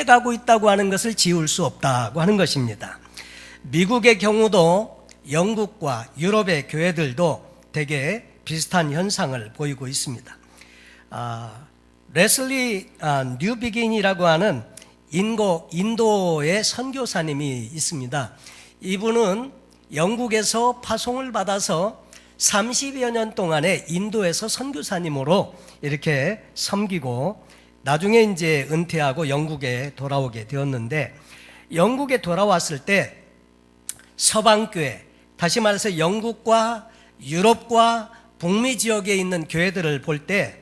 가고 있다고 하는 것을 지울 수 없다고 하는 것입니다. 미국의 경우도 영국과 유럽의 교회들도 되게 비슷한 현상을 보이고 있습니다. 레슬리 뉴비긴이라고 하는 인도의 선교사님이 있습니다. 이분은 영국에서 파송을 받아서 30여 년 동안에 인도에서 선교사님으로 이렇게 섬기고 나중에 이제 은퇴하고 영국에 돌아오게 되었는데, 영국에 돌아왔을 때 서방교회, 다시 말해서 영국과 유럽과 북미 지역에 있는 교회들을 볼 때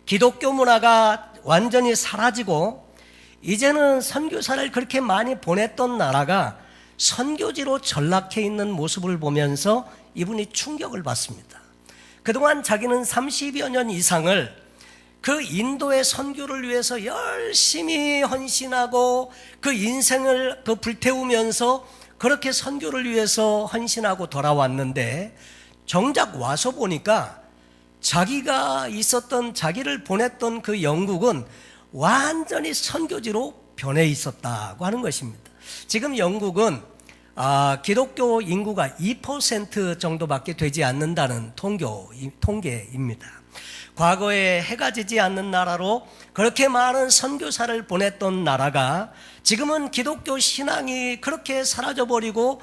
기독교 문화가 완전히 사라지고 이제는 선교사를 그렇게 많이 보냈던 나라가 선교지로 전락해 있는 모습을 보면서 이분이 충격을 받습니다. 그동안 자기는 30여 년 이상을 그 인도의 선교를 위해서 열심히 헌신하고 그 인생을 불태우면서 그렇게 선교를 위해서 헌신하고 돌아왔는데, 정작 와서 보니까 자기가 있었던, 자기를 보냈던 그 영국은 완전히 선교지로 변해 있었다고 하는 것입니다. 지금 영국은 기독교 인구가 2% 정도밖에 되지 않는다는 통계입니다. 과거에 해가 지지 않는 나라로 그렇게 많은 선교사를 보냈던 나라가 지금은 기독교 신앙이 그렇게 사라져버리고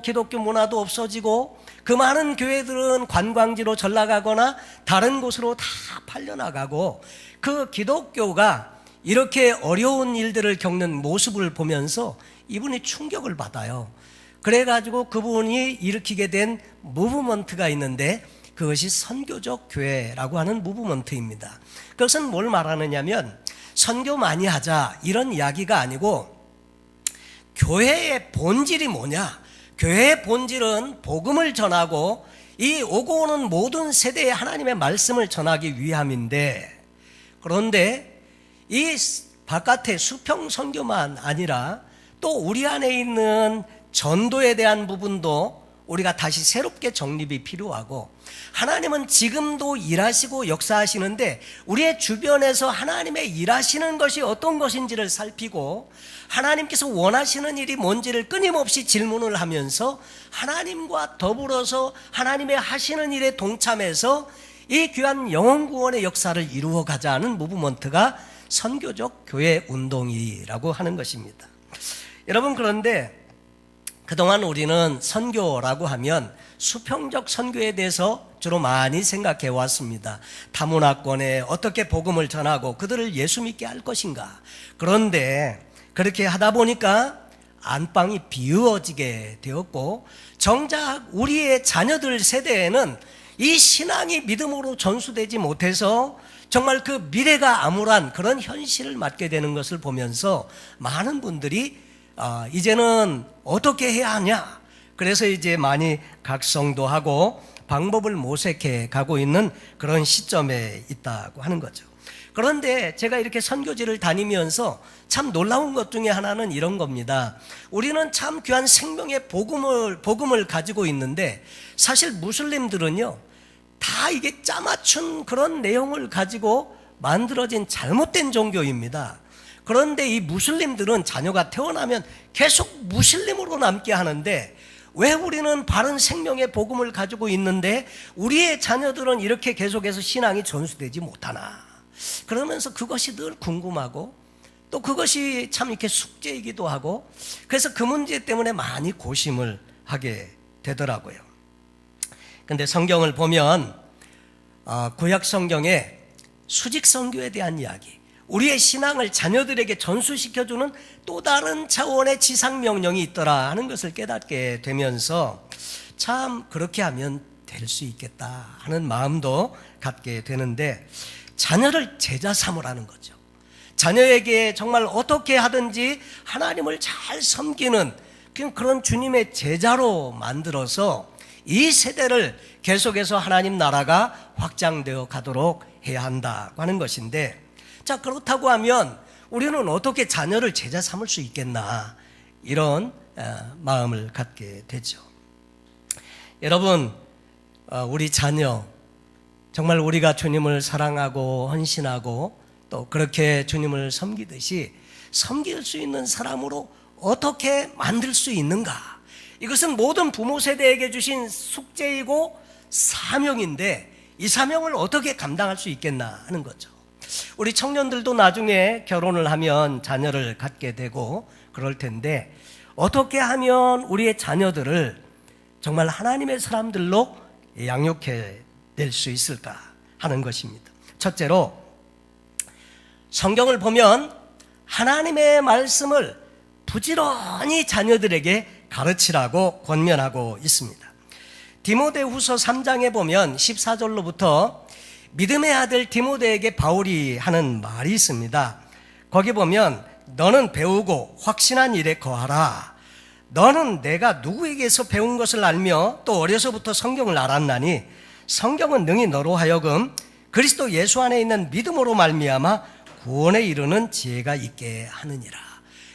기독교 문화도 없어지고 그 많은 교회들은 관광지로 전락하거나 다른 곳으로 다 팔려나가고, 그 기독교가 이렇게 어려운 일들을 겪는 모습을 보면서 이분이 충격을 받아요. 그래가지고 그분이 일으키게 된 무브먼트가 있는데, 그것이 선교적 교회라고 하는 무브먼트입니다. 그것은 뭘 말하느냐면 선교 많이 하자 이런 이야기가 아니고, 교회의 본질이 뭐냐? 교회의 본질은 복음을 전하고 이 오고 오는 모든 세대에 하나님의 말씀을 전하기 위함인데, 그런데 이 바깥의 수평 선교만 아니라 또 우리 안에 있는 전도에 대한 부분도 우리가 다시 새롭게 정립이 필요하고, 하나님은 지금도 일하시고 역사하시는데 우리의 주변에서 하나님의 일하시는 것이 어떤 것인지를 살피고 하나님께서 원하시는 일이 뭔지를 끊임없이 질문을 하면서 하나님과 더불어서 하나님의 하시는 일에 동참해서 이 귀한 영혼구원의 역사를 이루어가자는 무브먼트가 선교적 교회 운동이라고 하는 것입니다. 여러분, 그런데 그동안 우리는 선교라고 하면 수평적 선교에 대해서 주로 많이 생각해 왔습니다. 타문화권에 어떻게 복음을 전하고 그들을 예수 믿게 할 것인가. 그런데 그렇게 하다 보니까 안방이 비우어지게 되었고, 정작 우리의 자녀들 세대에는 이 신앙이 믿음으로 전수되지 못해서 정말 그 미래가 암울한 그런 현실을 맞게 되는 것을 보면서 많은 분들이 이제는 어떻게 해야 하냐, 그래서 이제 많이 각성도하고 방법을 모색해 가고 있는 그런 시점에 있다고 하는 거죠. 그런데 제가 이렇게 선교지를 다니면서 참 놀라운 것 중에 하나는 이런 겁니다. 우리는 참 귀한 생명의 복음을 가지고 있는데, 사실 무슬림들은요 다 이게 짜맞춘 그런 내용을 가지고 만들어진 잘못된 종교입니다. 그런데 이 무슬림들은 자녀가 태어나면 계속 무슬림으로 남게 하는데, 왜 우리는 바른 생명의 복음을 가지고 있는데 우리의 자녀들은 이렇게 계속해서 신앙이 전수되지 못하나, 그러면서 그것이 늘 궁금하고 또 그것이 참 이렇게 숙제이기도 하고, 그래서 그 문제 때문에 많이 고심을 하게 되더라고요. 근데 성경을 보면 구약 성경에 수직 선교에 대한 이야기, 우리의 신앙을 자녀들에게 전수시켜주는 또 다른 차원의 지상 명령이 있더라 하는 것을 깨닫게 되면서 참 그렇게 하면 될 수 있겠다 하는 마음도 갖게 되는데, 자녀를 제자 삼으라는 거죠. 자녀에게 정말 어떻게 하든지 하나님을 잘 섬기는 그런 주님의 제자로 만들어서 이 세대를 계속해서 하나님 나라가 확장되어 가도록 해야 한다고 하는 것인데, 자, 그렇다고 하면 우리는 어떻게 자녀를 제자 삼을 수 있겠나, 이런 마음을 갖게 되죠. 여러분, 우리 자녀 정말 우리가 주님을 사랑하고 헌신하고 또 그렇게 주님을 섬기듯이 섬길 수 있는 사람으로 어떻게 만들 수 있는가? 이것은 모든 부모 세대에게 주신 숙제이고 사명인데 이 사명을 어떻게 감당할 수 있겠나 하는 거죠. 우리 청년들도 나중에 결혼을 하면 자녀를 갖게 되고 그럴 텐데 어떻게 하면 우리의 자녀들을 정말 하나님의 사람들로 양육해 낼 수 있을까 하는 것입니다. 첫째로 성경을 보면 하나님의 말씀을 부지런히 자녀들에게 가르치라고 권면하고 있습니다. 디모데후서 3장에 보면 14절로부터 믿음의 아들 디모데에게 바울이 하는 말이 있습니다. 거기 보면 너는 배우고 확신한 일에 거하라. 너는 내가 누구에게서 배운 것을 알며 또 어려서부터 성경을 알았나니 성경은 능히 너로 하여금 그리스도 예수 안에 있는 믿음으로 말미암아 구원에 이르는 지혜가 있게 하느니라.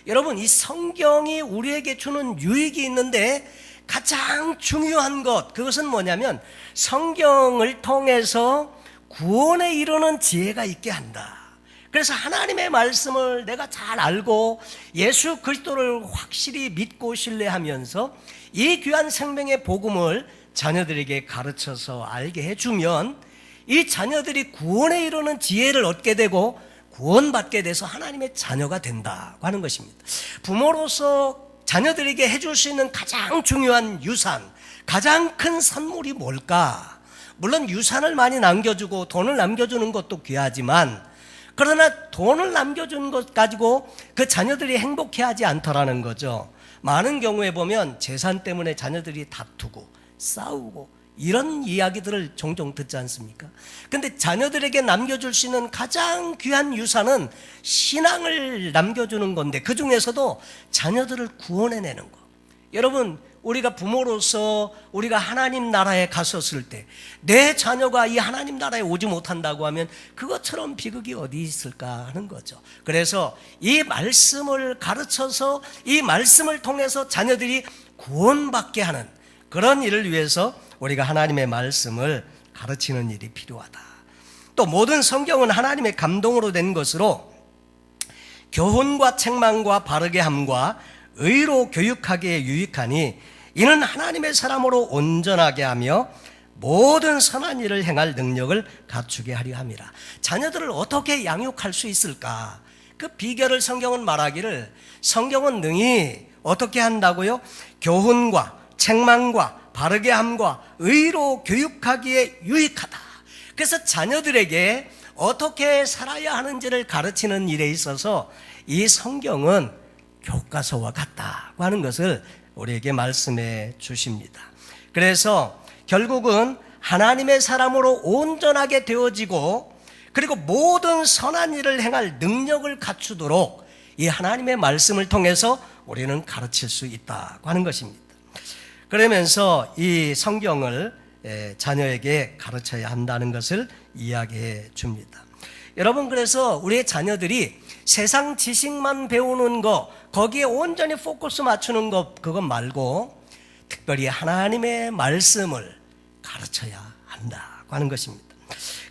여러분, 이 성경이 우리에게 주는 유익이 있는데 가장 중요한 것, 그것은 뭐냐면 성경을 통해서 구원에 이르는 지혜가 있게 한다. 그래서 하나님의 말씀을 내가 잘 알고 예수 그리스도를 확실히 믿고 신뢰하면서 이 귀한 생명의 복음을 자녀들에게 가르쳐서 알게 해주면 이 자녀들이 구원에 이르는 지혜를 얻게 되고 구원받게 돼서 하나님의 자녀가 된다고 하는 것입니다. 부모로서 자녀들에게 해줄 수 있는 가장 중요한 유산, 가장 큰 선물이 뭘까? 물론 유산을 많이 남겨주고 돈을 남겨주는 것도 귀하지만 그러나 돈을 남겨준 것 가지고 그 자녀들이 행복해하지 않더라는 거죠. 많은 경우에 보면 재산 때문에 자녀들이 다투고 싸우고 이런 이야기들을 종종 듣지 않습니까? 근데 자녀들에게 남겨줄 수 있는 가장 귀한 유산은 신앙을 남겨주는 건데 그 중에서도 자녀들을 구원해내는 거. 여러분, 우리가 부모로서 우리가 하나님 나라에 갔었을 때 내 자녀가 이 하나님 나라에 오지 못한다고 하면 그것처럼 비극이 어디 있을까 하는 거죠. 그래서 이 말씀을 가르쳐서 이 말씀을 통해서 자녀들이 구원받게 하는 그런 일을 위해서 우리가 하나님의 말씀을 가르치는 일이 필요하다. 또 모든 성경은 하나님의 감동으로 된 것으로 교훈과 책망과 바르게 함과 의로 교육하기에 유익하니 이는 하나님의 사람으로 온전하게 하며 모든 선한 일을 행할 능력을 갖추게 하려 함이라. 자녀들을 어떻게 양육할 수 있을까? 그 비결을 성경은 말하기를 성경은 능히 어떻게 한다고요? 교훈과 책망과 바르게 함과 의로 교육하기에 유익하다. 그래서 자녀들에게 어떻게 살아야 하는지를 가르치는 일에 있어서 이 성경은 교과서와 같다고 하는 것을 우리에게 말씀해 주십니다. 그래서 결국은 하나님의 사람으로 온전하게 되어지고 그리고 모든 선한 일을 행할 능력을 갖추도록 이 하나님의 말씀을 통해서 우리는 가르칠 수 있다고 하는 것입니다. 그러면서 이 성경을 자녀에게 가르쳐야 한다는 것을 이야기해 줍니다. 여러분, 그래서 우리의 자녀들이 세상 지식만 배우는 거, 거기에 온전히 포커스 맞추는 것, 그것 말고 특별히 하나님의 말씀을 가르쳐야 한다고 하는 것입니다.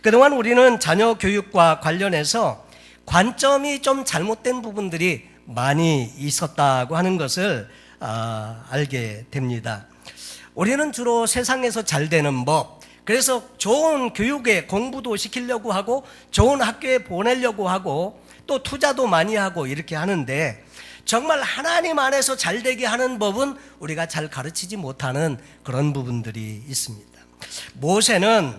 그동안 우리는 자녀 교육과 관련해서 관점이 좀 잘못된 부분들이 많이 있었다고 하는 것을 알게 됩니다. 우리는 주로 세상에서 잘 되는 법, 그래서 좋은 교육에 공부도 시키려고 하고 좋은 학교에 보내려고 하고 또 투자도 많이 하고 이렇게 하는데 정말 하나님 안에서 잘 되게 하는 법은 우리가 잘 가르치지 못하는 그런 부분들이 있습니다. 모세는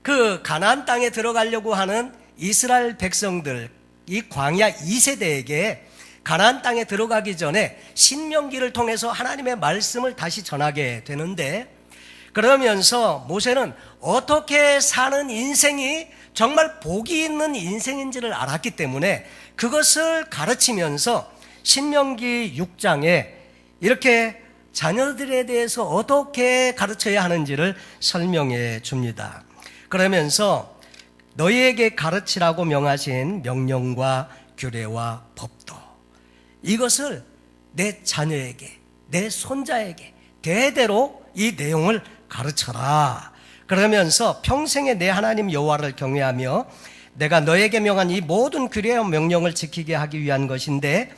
그 가나안 땅에 들어가려고 하는 이스라엘 백성들, 이 광야 2세대에게 가나안 땅에 들어가기 전에 신명기를 통해서 하나님의 말씀을 다시 전하게 되는데 그러면서 모세는 어떻게 사는 인생이 정말 복이 있는 인생인지를 알았기 때문에 그것을 가르치면서 신명기 6장에 이렇게 자녀들에 대해서 어떻게 가르쳐야 하는지를 설명해 줍니다. 그러면서 너희에게 가르치라고 명하신 명령과 규례와 법도 이것을 내 자녀에게, 내 손자에게 대대로 이 내용을 가르쳐라. 그러면서 평생에 내 하나님 여호와를 경외하며 내가 너에게 명한 이 모든 규례와 명령을 지키게 하기 위한 것인데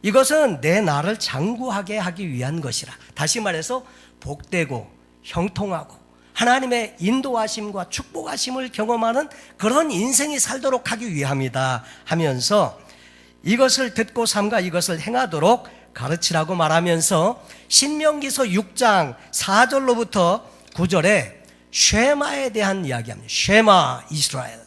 이것은 내 나를 장구하게 하기 위한 것이라. 다시 말해서 복되고 형통하고 하나님의 인도하심과 축복하심을 경험하는 그런 인생이 살도록 하기 위함이다 하면서 이것을 듣고 삼가 이것을 행하도록 가르치라고 말하면서 신명기서 6장 4절로부터 9절에 쉐마에 대한 이야기합니다. 쉐마 이스라엘.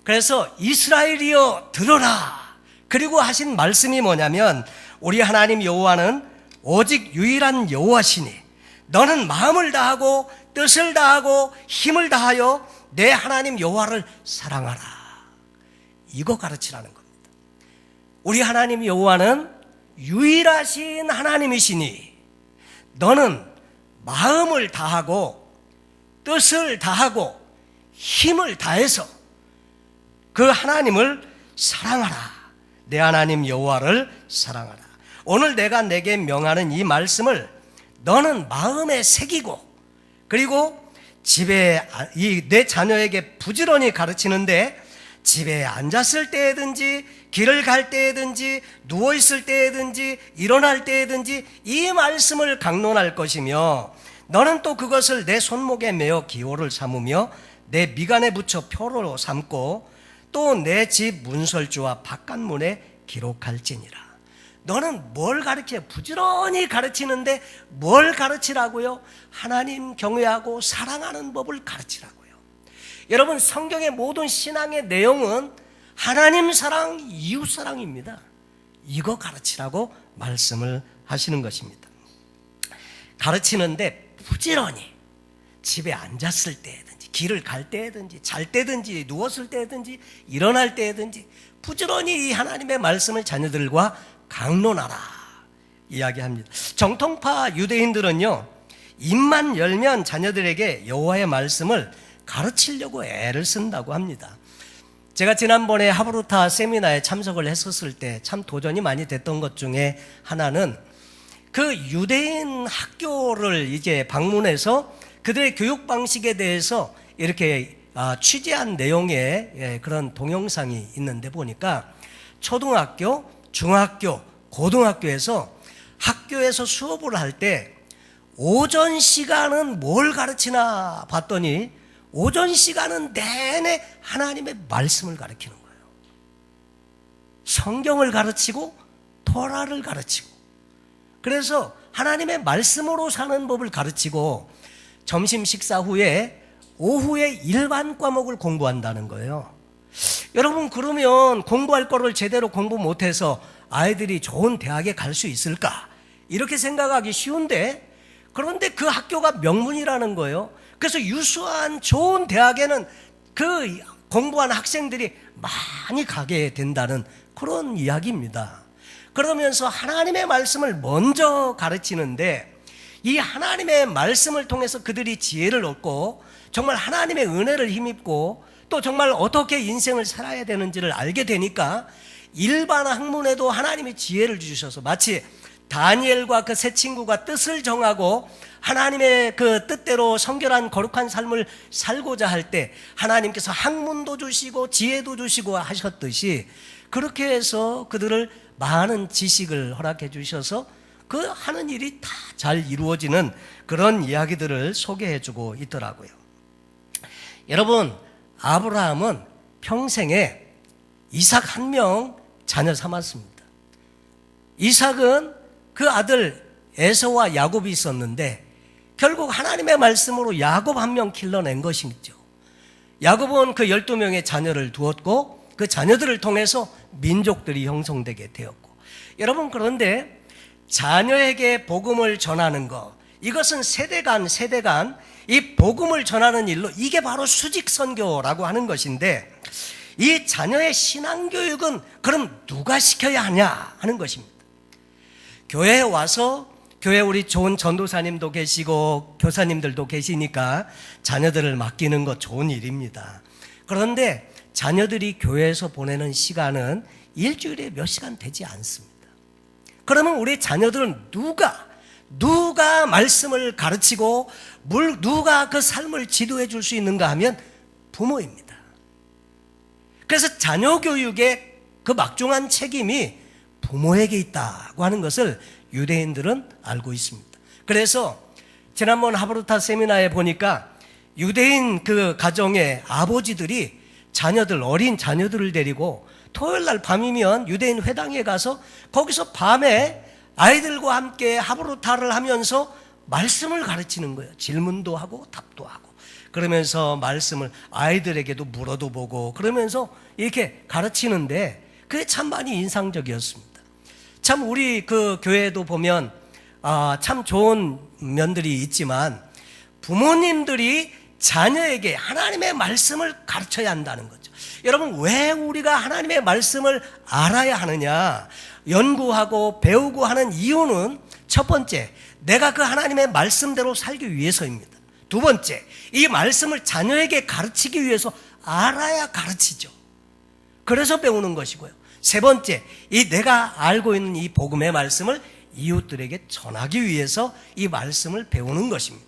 그래서 이스라엘이여 들어라. 그리고 하신 말씀이 뭐냐면 우리 하나님 여호와는 오직 유일한 여호와시니 너는 마음을 다하고 뜻을 다하고 힘을 다하여 내 하나님 여호와를 사랑하라. 이거 가르치라는 겁니다. 우리 하나님 여호와는 유일하신 하나님이시니 너는 마음을 다하고 뜻을 다하고 힘을 다해서 그 하나님을 사랑하라. 내 하나님 여호와를 사랑하라. 오늘 내가 내게 명하는 이 말씀을 너는 마음에 새기고 그리고 집에 내 자녀에게 부지런히 가르치는데 집에 앉았을 때든지 길을 갈 때든지 누워있을 때든지 일어날 때든지 이 말씀을 강론할 것이며 너는 또 그것을 내 손목에 메어 기호를 삼으며 내 미간에 붙여 표로 삼고 또 내 집 문설주와 바깥문에 기록할지니라. 너는 뭘 가르쳐? 부지런히 가르치는데 뭘 가르치라고요? 하나님 경외하고 사랑하는 법을 가르치라고요. 여러분, 성경의 모든 신앙의 내용은 하나님 사랑, 이웃 사랑입니다. 이거 가르치라고 말씀을 하시는 것입니다. 가르치는데 부지런히 집에 앉았을 때든지 길을 갈 때든지 잘 때든지 누웠을 때든지 일어날 때든지 부지런히 이 하나님의 말씀을 자녀들과 강론하라 이야기합니다. 정통파 유대인들은요, 입만 열면 자녀들에게 여호와의 말씀을 가르치려고 애를 쓴다고 합니다. 제가 지난번에 하브루타 세미나에 참석을 했었을 때 참 도전이 많이 됐던 것 중에 하나는 그 유대인 학교를 이제 방문해서 그들의 교육 방식에 대해서 이렇게 취재한 내용의 그런 동영상이 있는데 보니까 초등학교, 중학교, 고등학교에서 학교에서 수업을 할 때 오전 시간은 뭘 가르치나 봤더니 오전 시간은 내내 하나님의 말씀을 가르치는 거예요. 성경을 가르치고 토라를 가르치고 그래서 하나님의 말씀으로 사는 법을 가르치고 점심 식사 후에 오후에 일반 과목을 공부한다는 거예요. 여러분, 그러면 공부할 거를 제대로 공부 못해서 아이들이 좋은 대학에 갈 수 있을까? 이렇게 생각하기 쉬운데 그런데 그 학교가 명문이라는 거예요. 그래서 유수한 좋은 대학에는 그 공부한 학생들이 많이 가게 된다는 그런 이야기입니다. 그러면서 하나님의 말씀을 먼저 가르치는데 이 하나님의 말씀을 통해서 그들이 지혜를 얻고 정말 하나님의 은혜를 힘입고 또 정말 어떻게 인생을 살아야 되는지를 알게 되니까 일반 학문에도 하나님이 지혜를 주셔서 마치 다니엘과 그 세 친구가 뜻을 정하고 하나님의 그 뜻대로 성결한 거룩한 삶을 살고자 할 때 하나님께서 학문도 주시고 지혜도 주시고 하셨듯이 그렇게 해서 그들을 많은 지식을 허락해 주셔서 그 하는 일이 다 잘 이루어지는 그런 이야기들을 소개해 주고 있더라고요. 여러분, 아브라함은 평생에 이삭 한 명 자녀 삼았습니다. 이삭은 그 아들 에서와 야곱이 있었는데 결국 하나님의 말씀으로 야곱 한 명 길러낸 것이죠. 야곱은 그 12명의 자녀를 두었고 그 자녀들을 통해서 민족들이 형성되게 되었고 여러분, 그런데 자녀에게 복음을 전하는 것, 이것은 세대 간 이 복음을 전하는 일로 이게 바로 수직 선교라고 하는 것인데 이 자녀의 신앙교육은 그럼 누가 시켜야 하냐 하는 것입니다. 교회에 와서 교회 우리 좋은 전도사님도 계시고 교사님들도 계시니까 자녀들을 맡기는 것 좋은 일입니다. 그런데 자녀들이 교회에서 보내는 시간은 일주일에 몇 시간 되지 않습니다. 그러면 우리 자녀들은 누가 말씀을 가르치고 누가 그 삶을 지도해 줄 수 있는가 하면 부모입니다. 그래서 자녀 교육의 그 막중한 책임이 부모에게 있다고 하는 것을 유대인들은 알고 있습니다. 그래서 지난번 하브루타 세미나에 보니까 유대인 그 가정의 아버지들이 어린 자녀들을 데리고 토요일 날 밤이면 유대인 회당에 가서 거기서 밤에 아이들과 함께 하브루타를 하면서 말씀을 가르치는 거예요. 질문도 하고 답도 하고. 그러면서 말씀을 아이들에게도 물어도 보고 그러면서 이렇게 가르치는데 그게 참 많이 인상적이었습니다. 참 우리 그 교회도 보면 참 좋은 면들이 있지만 부모님들이 자녀에게 하나님의 말씀을 가르쳐야 한다는 거죠. 여러분, 왜 우리가 하나님의 말씀을 알아야 하느냐, 연구하고 배우고 하는 이유는 첫 번째, 내가 그 하나님의 말씀대로 살기 위해서입니다. 두 번째, 이 말씀을 자녀에게 가르치기 위해서 알아야 가르치죠. 그래서 배우는 것이고요. 세 번째, 이 내가 알고 있는 이 복음의 말씀을 이웃들에게 전하기 위해서 이 말씀을 배우는 것입니다.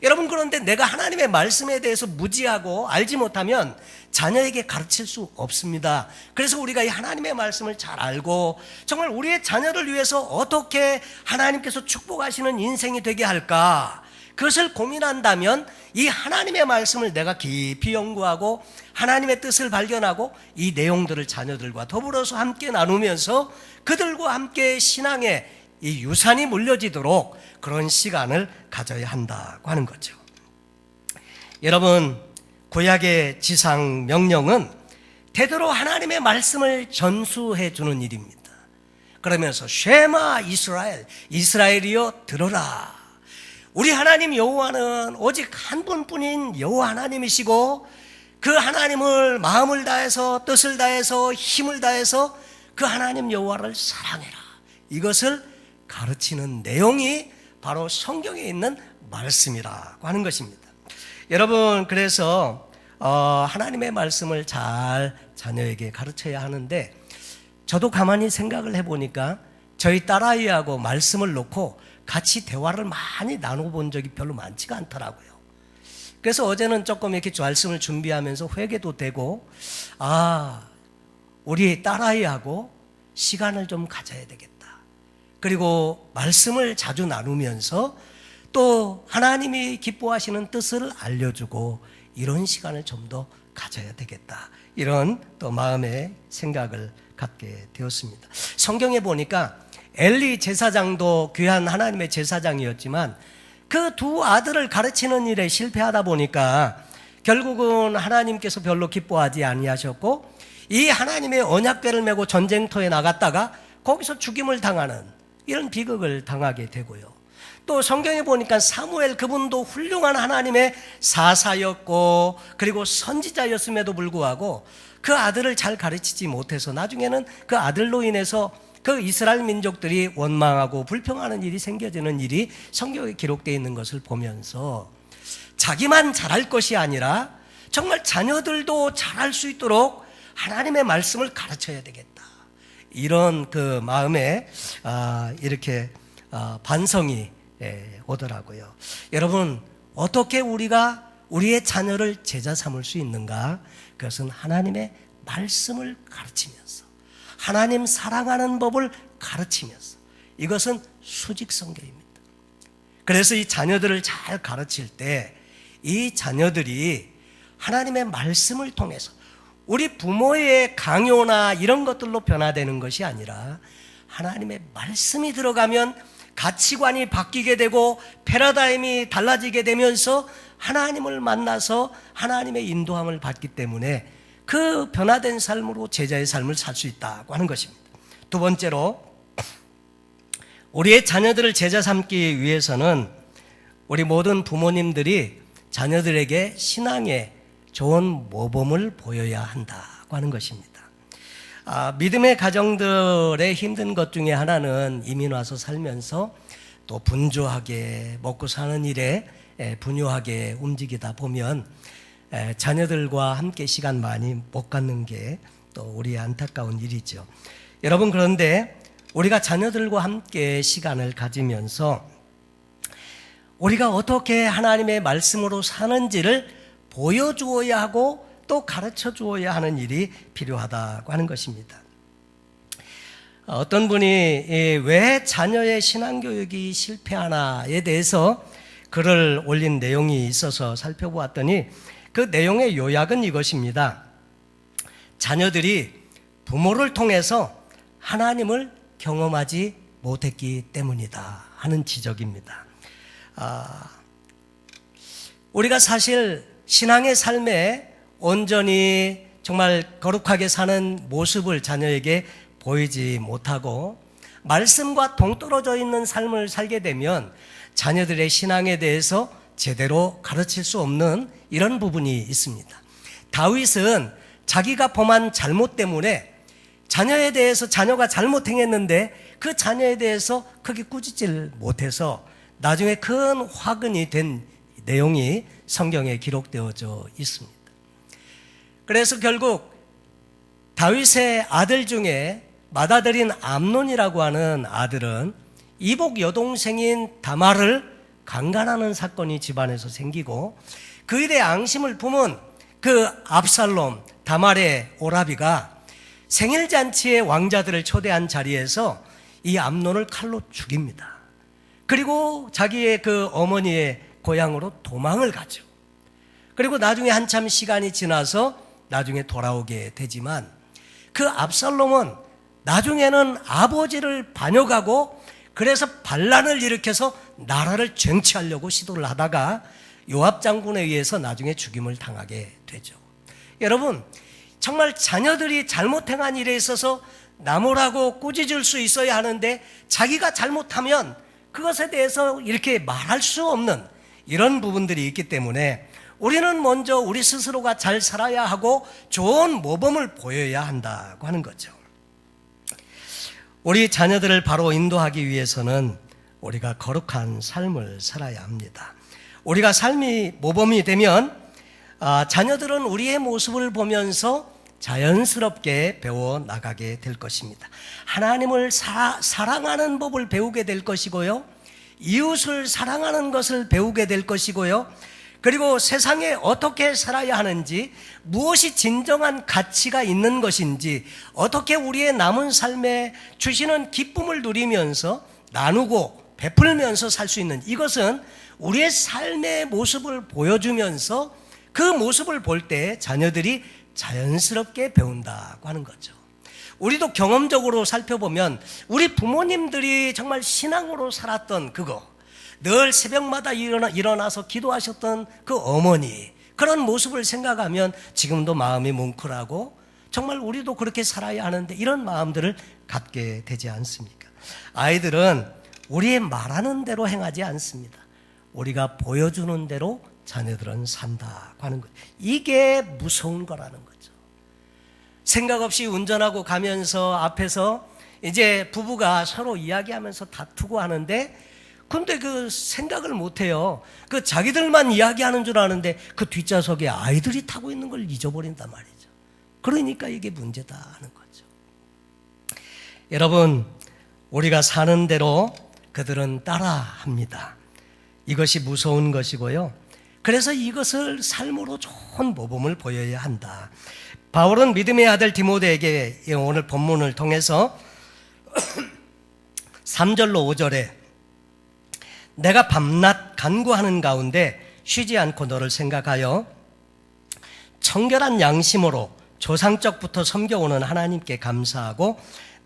여러분, 그런데 내가 하나님의 말씀에 대해서 무지하고 알지 못하면 자녀에게 가르칠 수 없습니다. 그래서 우리가 이 하나님의 말씀을 잘 알고 정말 우리의 자녀를 위해서 어떻게 하나님께서 축복하시는 인생이 되게 할까, 그것을 고민한다면 이 하나님의 말씀을 내가 깊이 연구하고 하나님의 뜻을 발견하고 이 내용들을 자녀들과 더불어서 함께 나누면서 그들과 함께 신앙의 이 유산이 물려지도록 그런 시간을 가져야 한다고 하는 거죠. 여러분, 구약의 지상 명령은 되도록 하나님의 말씀을 전수해 주는 일입니다. 그러면서 쉐마 이스라엘, 이스라엘이여 들어라. 우리 하나님 여호와는 오직 한 분뿐인 여호와 하나님이시고 그 하나님을 마음을 다해서 뜻을 다해서 힘을 다해서 그 하나님 여호와를 사랑해라. 이것을 가르치는 내용이 바로 성경에 있는 말씀이라고 하는 것입니다. 여러분, 그래서 하나님의 말씀을 잘 자녀에게 가르쳐야 하는데 저도 가만히 생각을 해보니까 저희 딸아이하고 말씀을 놓고 같이 대화를 많이 나눠본 적이 별로 많지가 않더라고요. 그래서 어제는 조금 이렇게 말씀을 준비하면서 회개도 되고 우리 딸아이하고 시간을 좀 가져야 되겠다. 그리고 말씀을 자주 나누면서 또 하나님이 기뻐하시는 뜻을 알려주고 이런 시간을 좀 더 가져야 되겠다. 이런 또 마음의 생각을 갖게 되었습니다. 성경에 보니까 엘리 제사장도 귀한 하나님의 제사장이었지만 그 두 아들을 가르치는 일에 실패하다 보니까 결국은 하나님께서 별로 기뻐하지 아니하셨고 이 하나님의 언약궤를 메고 전쟁터에 나갔다가 거기서 죽임을 당하는 이런 비극을 당하게 되고요. 또 성경에 보니까 사무엘, 그분도 훌륭한 하나님의 사사였고 그리고 선지자였음에도 불구하고 그 아들을 잘 가르치지 못해서 나중에는 그 아들로 인해서 그 이스라엘 민족들이 원망하고 불평하는 일이 생겨지는 일이 성경에 기록되어 있는 것을 보면서 자기만 잘할 것이 아니라 정말 자녀들도 잘할 수 있도록 하나님의 말씀을 가르쳐야 되겠다. 이런 그 마음에 이렇게 반성이 오더라고요. 여러분, 어떻게 우리가 우리의 자녀를 제자 삼을 수 있는가? 그것은 하나님의 말씀을 가르치면서 하나님 사랑하는 법을 가르치면서, 이것은 수직성교입니다. 그래서 이 자녀들을 잘 가르칠 때 이 자녀들이 하나님의 말씀을 통해서 우리 부모의 강요나 이런 것들로 변화되는 것이 아니라 하나님의 말씀이 들어가면 가치관이 바뀌게 되고 패러다임이 달라지게 되면서 하나님을 만나서 하나님의 인도함을 받기 때문에 그 변화된 삶으로 제자의 삶을 살 수 있다고 하는 것입니다. 두 번째로, 우리의 자녀들을 제자 삼기 위해서는 우리 모든 부모님들이 자녀들에게 신앙의 좋은 모범을 보여야 한다고 하는 것입니다. 믿음의 가정들의 힘든 것 중에 하나는 이민 와서 살면서 또 분주하게 먹고 사는 일에 분유하게 움직이다 보면 자녀들과 함께 시간 많이 못 갖는 게 또 우리의 안타까운 일이죠. 여러분, 그런데 우리가 자녀들과 함께 시간을 가지면서 우리가 어떻게 하나님의 말씀으로 사는지를 보여주어야 하고 더욱더 가르쳐 주어야 하는 일이 필요하다고 하는 것입니다. 어떤 분이 왜 자녀의 신앙교육이 실패하나에 대해서 글을 올린 내용이 있어서 살펴보았더니 그 내용의 요약은 이것입니다. 자녀들이 부모를 통해서 하나님을 경험하지 못했기 때문이다 하는 지적입니다. 우리가 사실 신앙의 삶에 온전히 정말 거룩하게 사는 모습을 자녀에게 보이지 못하고 말씀과 동떨어져 있는 삶을 살게 되면 자녀들의 신앙에 대해서 제대로 가르칠 수 없는 이런 부분이 있습니다. 다윗은 자기가 범한 잘못 때문에 자녀에 대해서 자녀가 잘못 행했는데 그 자녀에 대해서 크게 꾸짖질 못해서 나중에 큰 화근이 된 내용이 성경에 기록되어져 있습니다. 그래서 결국 다윗의 아들 중에 맏아들인 암논이라고 하는 아들은 이복 여동생인 다말을 강간하는 사건이 집안에서 생기고 그 일에 앙심을 품은 그 압살롬, 다말의 오라비가 생일잔치에 왕자들을 초대한 자리에서 이 암논을 칼로 죽입니다. 그리고 자기의 그 어머니의 고향으로 도망을 가죠. 그리고 나중에 한참 시간이 지나서 나중에 돌아오게 되지만 그 압살롬은 나중에는 아버지를 반역하고 그래서 반란을 일으켜서 나라를 쟁취하려고 시도를 하다가 요압 장군에 의해서 나중에 죽임을 당하게 되죠. 여러분, 정말 자녀들이 잘못 행한 일에 있어서 나무라고 꾸짖을 수 있어야 하는데 자기가 잘못하면 그것에 대해서 이렇게 말할 수 없는 이런 부분들이 있기 때문에 우리는 먼저 우리 스스로가 잘 살아야 하고 좋은 모범을 보여야 한다고 하는 거죠. 우리 자녀들을 바로 인도하기 위해서는 우리가 거룩한 삶을 살아야 합니다. 우리가 삶이 모범이 되면 자녀들은 우리의 모습을 보면서 자연스럽게 배워 나가게 될 것입니다. 하나님을 사랑하는 법을 배우게 될 것이고요, 이웃을 사랑하는 것을 배우게 될 것이고요, 그리고 세상에 어떻게 살아야 하는지, 무엇이 진정한 가치가 있는 것인지, 어떻게 우리의 남은 삶에 주시는 기쁨을 누리면서 나누고 베풀면서 살 수 있는, 이것은 우리의 삶의 모습을 보여주면서 그 모습을 볼 때 자녀들이 자연스럽게 배운다고 하는 거죠. 우리도 경험적으로 살펴보면 우리 부모님들이 정말 신앙으로 살았던 그거, 늘 새벽마다 일어나서 기도하셨던 그 어머니, 그런 모습을 생각하면 지금도 마음이 뭉클하고 정말 우리도 그렇게 살아야 하는데 이런 마음들을 갖게 되지 않습니까? 아이들은 우리의 말하는 대로 행하지 않습니다. 우리가 보여주는 대로 자녀들은 산다고 하는 거예요. 이게 무서운 거라는 거죠. 생각 없이 운전하고 가면서 앞에서 이제 부부가 서로 이야기하면서 다투고 하는데 근데 그 생각을 못해요. 그 자기들만 이야기하는 줄 아는데 그 뒷좌석에 아이들이 타고 있는 걸 잊어버린단 말이죠. 그러니까 이게 문제다 하는 거죠. 여러분, 우리가 사는 대로 그들은 따라합니다. 이것이 무서운 것이고요. 그래서 이것을 삶으로 좋은 모범을 보여야 한다. 바울은 믿음의 아들 디모데에게 오늘 본문을 통해서 3절로 5절에 내가 밤낮 간구하는 가운데 쉬지 않고 너를 생각하여 청결한 양심으로 조상적부터 섬겨오는 하나님께 감사하고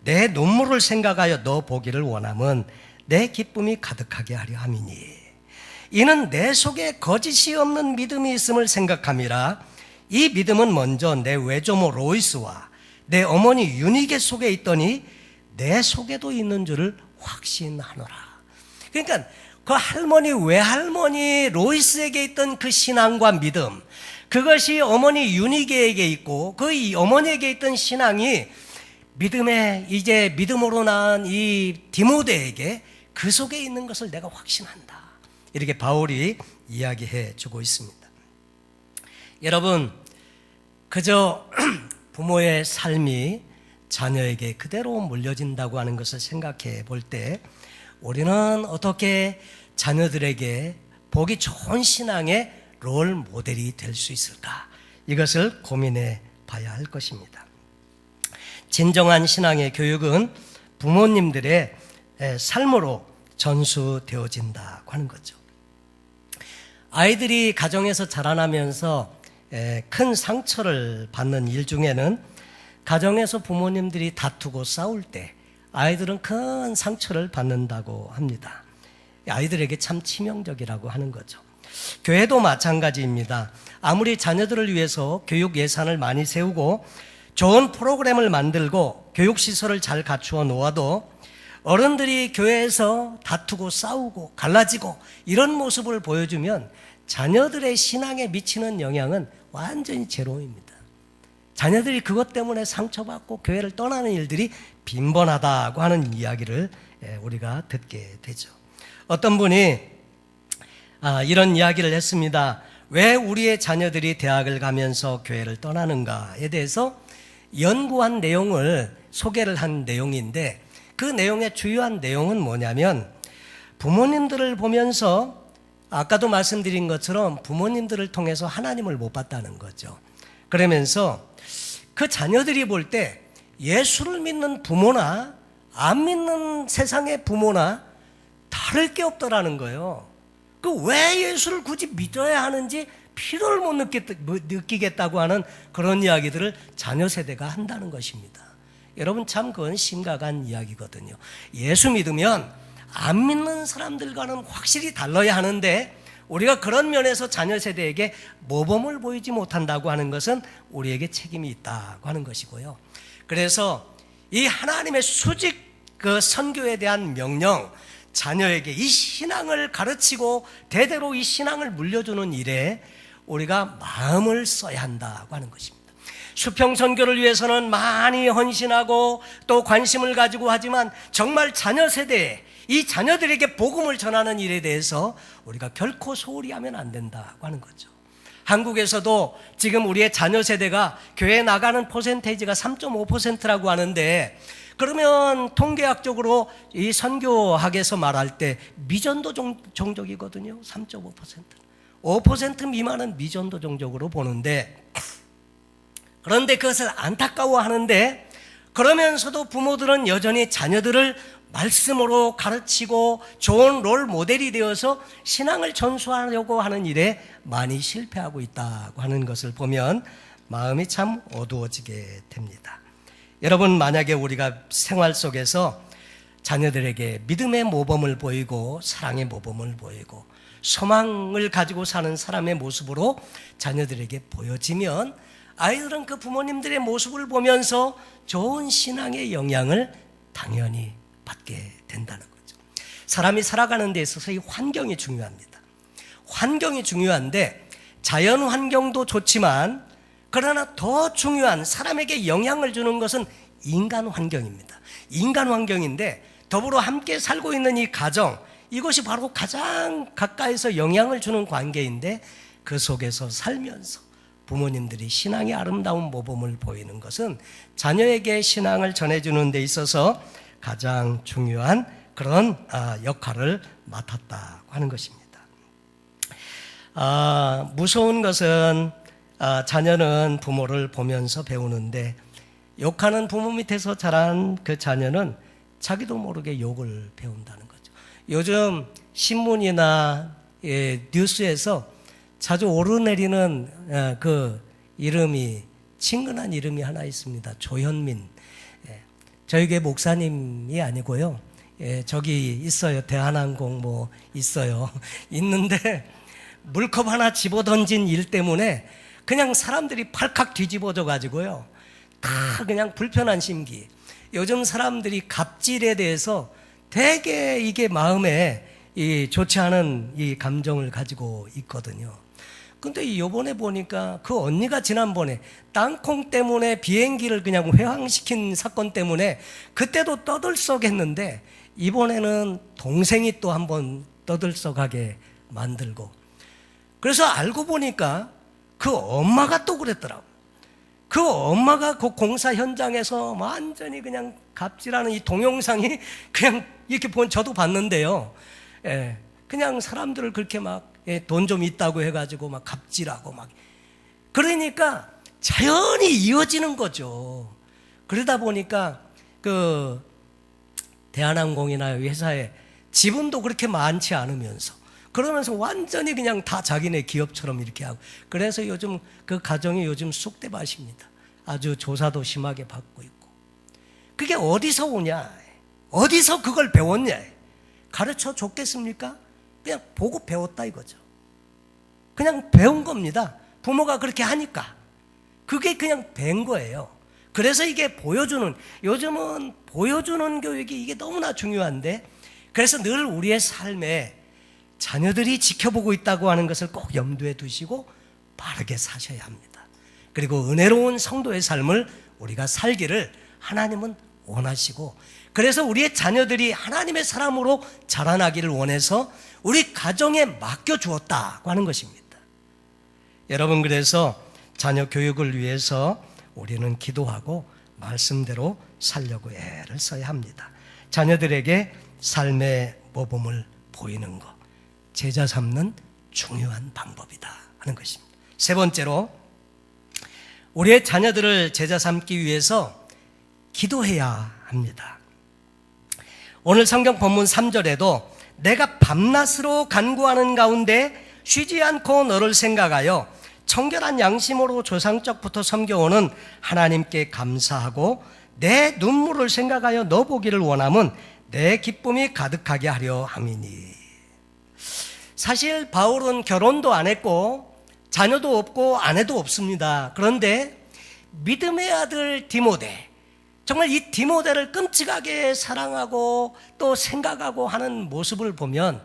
내 눈물을 생각하여 너 보기를 원함은 내 기쁨이 가득하게 하려 함이니 이는 내 속에 거짓이 없는 믿음이 있음을 생각함이라. 이 믿음은 먼저 내 외조모 로이스와 내 어머니 유니게 속에 있더니 내 속에도 있는 줄을 확신하노라. 그러니까 그 할머니 외할머니 로이스에게 있던 그 신앙과 믿음, 그것이 어머니 유니게에게 있고 그 어머니에게 있던 신앙이 믿음에 이제 믿음으로 낳은 이 디모데에게 그 속에 있는 것을 내가 확신한다. 이렇게 바울이 이야기해 주고 있습니다. 여러분, 그저 부모의 삶이 자녀에게 그대로 물려진다고 하는 것을 생각해 볼 때 우리는 어떻게 자녀들에게 보기 좋은 신앙의 롤 모델이 될 수 있을까? 이것을 고민해 봐야 할 것입니다. 진정한 신앙의 교육은 부모님들의 삶으로 전수되어진다고 하는 거죠. 아이들이 가정에서 자라나면서 큰 상처를 받는 일 중에는 가정에서 부모님들이 다투고 싸울 때 아이들은 큰 상처를 받는다고 합니다. 아이들에게 참 치명적이라고 하는 거죠. 교회도 마찬가지입니다. 아무리 자녀들을 위해서 교육 예산을 많이 세우고 좋은 프로그램을 만들고 교육시설을 잘 갖추어 놓아도 어른들이 교회에서 다투고 싸우고 갈라지고 이런 모습을 보여주면 자녀들의 신앙에 미치는 영향은 완전히 제로입니다. 자녀들이 그것 때문에 상처받고 교회를 떠나는 일들이 빈번하다고 하는 이야기를 우리가 듣게 되죠. 어떤 분이 이런 이야기를 했습니다. 왜 우리의 자녀들이 대학을 가면서 교회를 떠나는가에 대해서 연구한 내용을 소개를 한 내용인데, 그 내용의 주요한 내용은 뭐냐면 부모님들을 보면서 아까도 말씀드린 것처럼 부모님들을 통해서 하나님을 못 봤다는 거죠. 그러면서 그 자녀들이 볼 때 예수를 믿는 부모나 안 믿는 세상의 부모나 다를 게 없더라는 거예요. 그 왜 예수를 굳이 믿어야 하는지 필요를 못 느끼겠다고 하는 그런 이야기들을 자녀 세대가 한다는 것입니다. 여러분, 참 그건 심각한 이야기거든요. 예수 믿으면 안 믿는 사람들과는 확실히 달라야 하는데 우리가 그런 면에서 자녀 세대에게 모범을 보이지 못한다고 하는 것은 우리에게 책임이 있다고 하는 것이고요. 그래서 이 하나님의 수직 그 선교에 대한 명령, 자녀에게 이 신앙을 가르치고 대대로 이 신앙을 물려주는 일에 우리가 마음을 써야 한다고 하는 것입니다. 수평선교를 위해서는 많이 헌신하고 또 관심을 가지고 하지만 정말 자녀 세대에 이 자녀들에게 복음을 전하는 일에 대해서 우리가 결코 소홀히 하면 안 된다고 하는 거죠. 한국에서도 지금 우리의 자녀 세대가 교회에 나가는 퍼센테이지가 3.5%라고 하는데, 그러면 통계학적으로 이 선교학에서 말할 때 미전도 종족이거든요. 3.5%. 5% 미만은 미전도 종족으로 보는데, 그런데 그것을 안타까워하는데 그러면서도 부모들은 여전히 자녀들을 말씀으로 가르치고 좋은 롤 모델이 되어서 신앙을 전수하려고 하는 일에 많이 실패하고 있다고 하는 것을 보면 마음이 참 어두워지게 됩니다. 여러분, 만약에 우리가 생활 속에서 자녀들에게 믿음의 모범을 보이고 사랑의 모범을 보이고 소망을 가지고 사는 사람의 모습으로 자녀들에게 보여지면 아이들은 그 부모님들의 모습을 보면서 좋은 신앙의 영향을 당연히 받게 된다는 거죠. 사람이 살아가는 데 있어서 이 환경이 중요합니다. 환경이 중요한데 자연 환경도 좋지만 그러나 더 중요한 사람에게 영향을 주는 것은 인간 환경입니다. 인간 환경인데 더불어 함께 살고 있는 이 가정, 이것이 바로 가장 가까이서 영향을 주는 관계인데 그 속에서 살면서 부모님들이 신앙의 아름다운 모범을 보이는 것은 자녀에게 신앙을 전해주는 데 있어서 가장 중요한 그런 역할을 맡았다고 하는 것입니다. 무서운 것은 자녀는 부모를 보면서 배우는데 욕하는 부모 밑에서 자란 그 자녀는 자기도 모르게 욕을 배운다는 거죠. 요즘 신문이나 뉴스에서 자주 오르내리는 그 이름이, 친근한 이름이 하나 있습니다. 조현민. 저희 교회 목사님이 아니고요. 저기 있어요. 대한항공 뭐 있어요. 있는데 물컵 하나 집어던진 일 때문에 그냥 사람들이 팔칵 뒤집어져 가지고요. 다 그냥 불편한 심기. 요즘 사람들이 갑질에 대해서 되게 이게 마음에 좋지 않은 이 감정을 가지고 있거든요. 근데 요번에 보니까 그 언니가 지난번에 땅콩 때문에 비행기를 그냥 회항시킨 사건 때문에 그때도 떠들썩했는데 이번에는 동생이 또 한번 떠들썩하게 만들고, 그래서 알고 보니까 그 엄마가 또 그랬더라고요. 그 엄마가 그 공사 현장에서 완전히 그냥 갑질하는 이 동영상이 그냥 이렇게 저도 봤는데요. 그냥 사람들을 그렇게 막 돈 좀 있다고 해가지고 막 갑질하고 막 그러니까 자연히 이어지는 거죠. 그러다 보니까 그 대한항공이나 회사에 지분도 그렇게 많지 않으면서 그러면서 완전히 그냥 다 자기네 기업처럼 이렇게 하고, 그래서 요즘 그 가정이 요즘 쑥대밭입니다. 아주 조사도 심하게 받고 있고. 그게 어디서 오냐? 어디서 그걸 배웠냐? 가르쳐 줬겠습니까? 그냥 보고 배웠다 이거죠. 그냥 배운 겁니다. 부모가 그렇게 하니까 그게 그냥 된 거예요. 그래서 이게 보여주는, 요즘은 보여주는 교육이 이게 너무나 중요한데, 그래서 늘 우리의 삶에 자녀들이 지켜보고 있다고 하는 것을 꼭 염두에 두시고 바르게 사셔야 합니다. 그리고 은혜로운 성도의 삶을 우리가 살기를 하나님은 원하시고, 그래서 우리의 자녀들이 하나님의 사람으로 자라나기를 원해서 우리 가정에 맡겨주었다고 하는 것입니다. 여러분, 그래서 자녀 교육을 위해서 우리는 기도하고 말씀대로 살려고 애를 써야 합니다. 자녀들에게 삶의 모범을 보이는 것, 제자 삼는 중요한 방법이다 하는 것입니다. 세 번째로, 우리의 자녀들을 제자 삼기 위해서 기도해야 합니다. 오늘 성경 본문 3절에도 내가 밤낮으로 간구하는 가운데 쉬지 않고 너를 생각하여 청결한 양심으로 조상적부터 섬겨오는 하나님께 감사하고 내 눈물을 생각하여 너 보기를 원함은 내 기쁨이 가득하게 하려 함이니. 사실 바울은 결혼도 안 했고 자녀도 없고 아내도 없습니다. 그런데 믿음의 아들 디모데, 정말 이 디모데를 끔찍하게 사랑하고 또 생각하고 하는 모습을 보면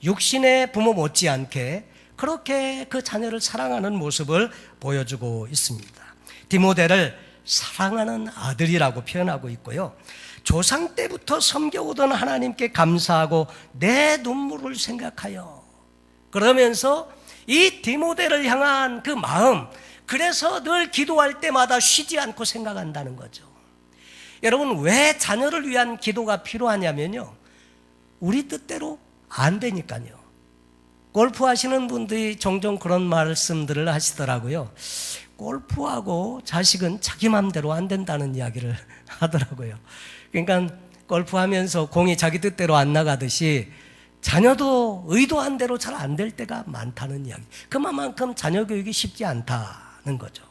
육신의 부모 못지않게 그렇게 그 자녀를 사랑하는 모습을 보여주고 있습니다. 디모데를 사랑하는 아들이라고 표현하고 있고요, 조상 때부터 섬겨오던 하나님께 감사하고 내 눈물을 생각하여, 그러면서 이 디모데를 향한 그 마음, 그래서 늘 기도할 때마다 쉬지 않고 생각한다는 거죠. 여러분, 왜 자녀를 위한 기도가 필요하냐면요, 우리 뜻대로 안 되니까요. 골프 하시는 분들이 종종 그런 말씀들을 하시더라고요. 골프하고 자식은 자기 마음대로 안 된다는 이야기를 하더라고요. 그러니까 골프하면서 공이 자기 뜻대로 안 나가듯이 자녀도 의도한 대로 잘 안 될 때가 많다는 이야기. 그만큼 자녀 교육이 쉽지 않다는 거죠.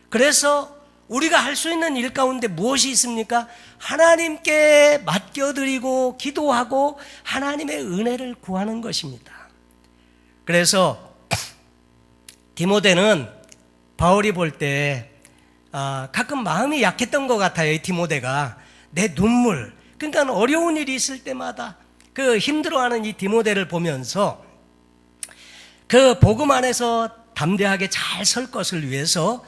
그래서 우리가 할 수 있는 일 가운데 무엇이 있습니까? 하나님께 맡겨드리고 기도하고 하나님의 은혜를 구하는 것입니다. 그래서 디모데는 바울이 볼 때 가끔 마음이 약했던 것 같아요. 이 디모데가 내 눈물, 그러니까 어려운 일이 있을 때마다 그 힘들어하는 이 디모데를 보면서 그 복음 안에서 담대하게 잘 설 것을 위해서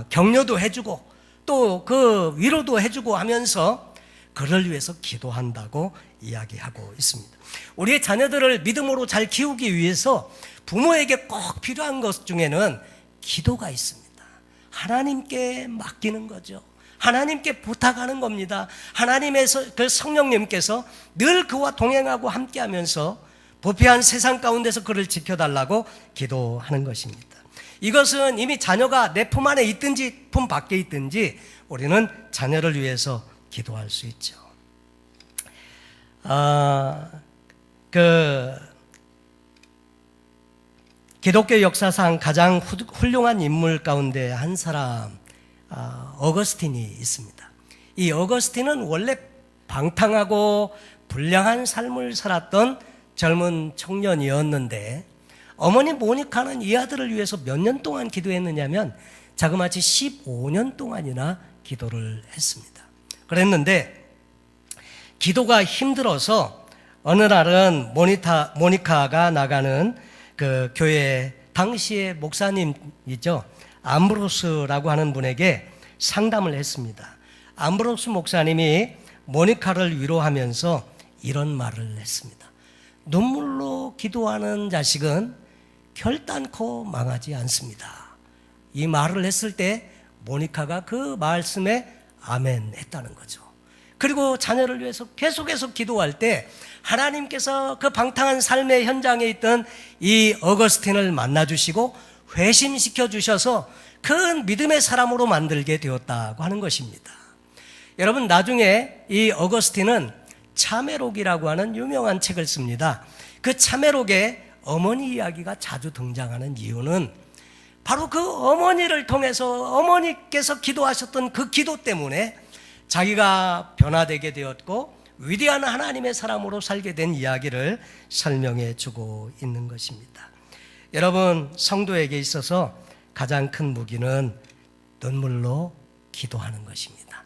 격려도 해주고 또 그 위로도 해주고 하면서 그를 위해서 기도한다고 이야기하고 있습니다. 우리의 자녀들을 믿음으로 잘 키우기 위해서 부모에게 꼭 필요한 것 중에는 기도가 있습니다. 하나님께 맡기는 거죠. 하나님께 부탁하는 겁니다. 하나님의 그 성령님께서 늘 그와 동행하고 함께하면서 부패한 세상 가운데서 그를 지켜달라고 기도하는 것입니다. 이것은 이미 자녀가 내 품 안에 있든지 품 밖에 있든지 우리는 자녀를 위해서 기도할 수 있죠. 기독교 역사상 가장 훌륭한 인물 가운데 한 사람, 어거스틴이 있습니다. 이 어거스틴은 원래 방탕하고 불량한 삶을 살았던 젊은 청년이었는데, 어머니 모니카는 이 아들을 위해서 몇 년 동안 기도했느냐면 자그마치 15년 동안이나 기도를 했습니다. 그랬는데 기도가 힘들어서 어느 날은 모니카가 나가는 그 교회 당시의 목사님이죠, 암브로스라고 하는 분에게 상담을 했습니다. 암브로스 목사님이 모니카를 위로하면서 이런 말을 했습니다. 눈물로 기도하는 자식은 결단코 망하지 않습니다. 이 말을 했을 때 모니카가 그 말씀에 아멘 했다는 거죠. 그리고 자녀를 위해서 계속해서 기도할 때 하나님께서 그 방탕한 삶의 현장에 있던 이 어거스틴을 만나주시고 회심시켜 주셔서 큰 믿음의 사람으로 만들게 되었다고 하는 것입니다. 여러분, 나중에 이 어거스틴은 참회록이라고 하는 유명한 책을 씁니다. 그 참회록에 어머니 이야기가 자주 등장하는 이유는 바로 그 어머니를 통해서 어머니께서 기도하셨던 그 기도 때문에 자기가 변화되게 되었고 위대한 하나님의 사람으로 살게 된 이야기를 설명해 주고 있는 것입니다. 여러분, 성도에게 있어서 가장 큰 무기는 눈물로 기도하는 것입니다.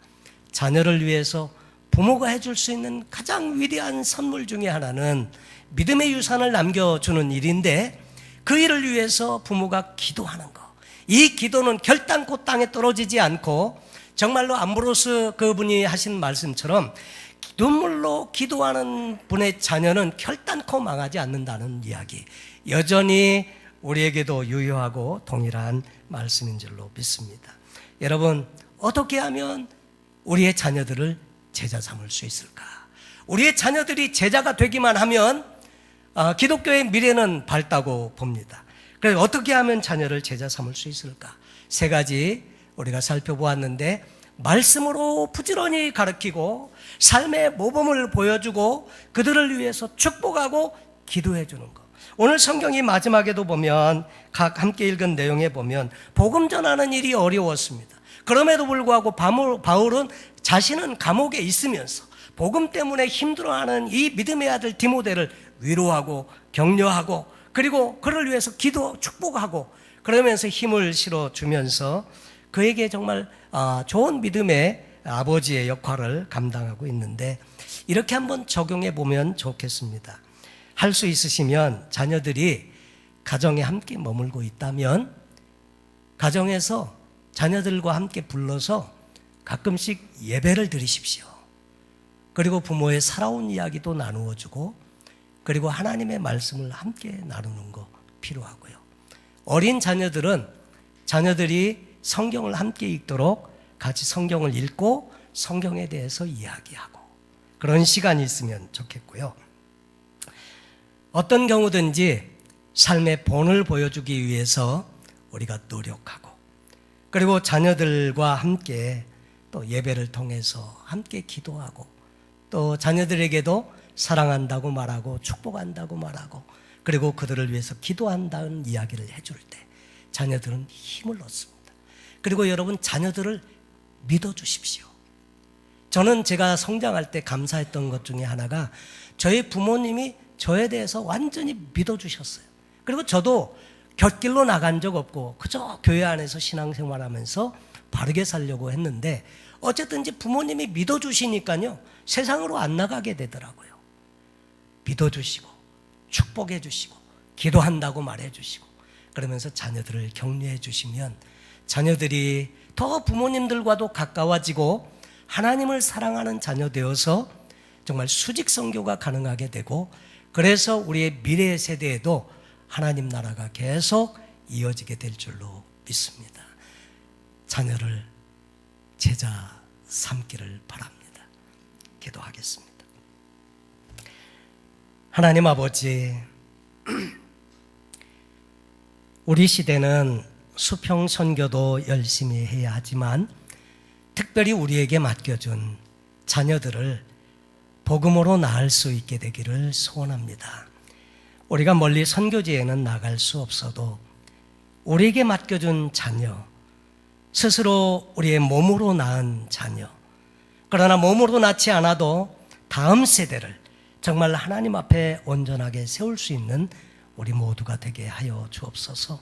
자녀를 위해서 부모가 해줄 수 있는 가장 위대한 선물 중에 하나는 믿음의 유산을 남겨주는 일인데, 그 일을 위해서 부모가 기도하는 것, 이 기도는 결단코 땅에 떨어지지 않고 정말로 암브로스 그분이 하신 말씀처럼 눈물로 기도하는 분의 자녀는 결단코 망하지 않는다는 이야기, 여전히 우리에게도 유효하고 동일한 말씀인 줄로 믿습니다. 여러분, 어떻게 하면 우리의 자녀들을 제자 삼을 수 있을까? 우리의 자녀들이 제자가 되기만 하면 기독교의 미래는 밝다고 봅니다. 그래서 어떻게 하면 자녀를 제자 삼을 수 있을까? 세 가지 우리가 살펴보았는데, 말씀으로 부지런히 가르치고 삶의 모범을 보여주고 그들을 위해서 축복하고 기도해 주는 것. 오늘 성경이 마지막에도 보면, 각 함께 읽은 내용에 보면 복음 전하는 일이 어려웠습니다. 그럼에도 불구하고 바울은 자신은 감옥에 있으면서 복음 때문에 힘들어하는 이 믿음의 아들 디모데를 위로하고 격려하고, 그리고 그를 위해서 기도 축복하고, 그러면서 힘을 실어주면서 그에게 정말 좋은 믿음의 아버지의 역할을 감당하고 있는데, 이렇게 한번 적용해 보면 좋겠습니다. 할 수 있으시면 자녀들이 가정에 함께 머물고 있다면 가정에서 자녀들과 함께 불러서 가끔씩 예배를 드리십시오. 그리고 부모의 살아온 이야기도 나누어 주고, 그리고 하나님의 말씀을 함께 나누는 거 필요하고요. 어린 자녀들은 자녀들이 성경을 함께 읽도록 같이 성경을 읽고 성경에 대해서 이야기하고, 그런 시간이 있으면 좋겠고요. 어떤 경우든지 삶의 본을 보여주기 위해서 우리가 노력하고, 그리고 자녀들과 함께 또 예배를 통해서 함께 기도하고, 또 자녀들에게도 사랑한다고 말하고 축복한다고 말하고, 그리고 그들을 위해서 기도한다는 이야기를 해줄 때 자녀들은 힘을 얻습니다. 그리고 여러분, 자녀들을 믿어주십시오. 저는 제가 성장할 때 감사했던 것 중에 하나가 저희 부모님이 저에 대해서 완전히 믿어주셨어요. 그리고 저도 곁길로 나간 적 없고 그저 교회 안에서 신앙생활하면서 바르게 살려고 했는데, 어쨌든지 부모님이 믿어주시니까요, 세상으로 안 나가게 되더라고요. 믿어주시고 축복해 주시고 기도한다고 말해 주시고, 그러면서 자녀들을 격려해 주시면 자녀들이 더 부모님들과도 가까워지고 하나님을 사랑하는 자녀 되어서 정말 수직 선교가 가능하게 되고, 그래서 우리의 미래 세대에도 하나님 나라가 계속 이어지게 될 줄로 믿습니다. 자녀를 제자 삼기를 바랍니다. 기도하겠습니다. 하나님 아버지, 우리 시대는 수평 선교도 열심히 해야 하지만 특별히 우리에게 맡겨준 자녀들을 복음으로 낳을 수 있게 되기를 소원합니다. 우리가 멀리 선교지에는 나갈 수 없어도 우리에게 맡겨준 자녀, 스스로 우리의 몸으로 낳은 자녀, 그러나 몸으로 낳지 않아도 다음 세대를 정말 하나님 앞에 온전하게 세울 수 있는 우리 모두가 되게 하여 주옵소서.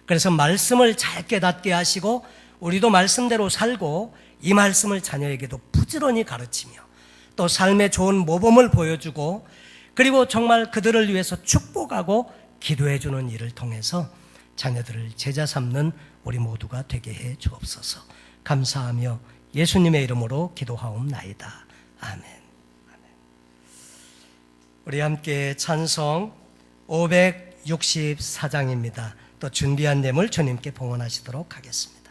그래서 말씀을 잘 깨닫게 하시고 우리도 말씀대로 살고 이 말씀을 자녀에게도 부지런히 가르치며 또 삶의 좋은 모범을 보여주고, 그리고 정말 그들을 위해서 축복하고 기도해 주는 일을 통해서 자녀들을 제자 삼는 우리 모두가 되게 해 주옵소서. 감사하며 예수님의 이름으로 기도하옵나이다. 아멘. 우리 함께 찬송 564장입니다. 또 준비한 내물 주님께 봉헌하시도록 하겠습니다.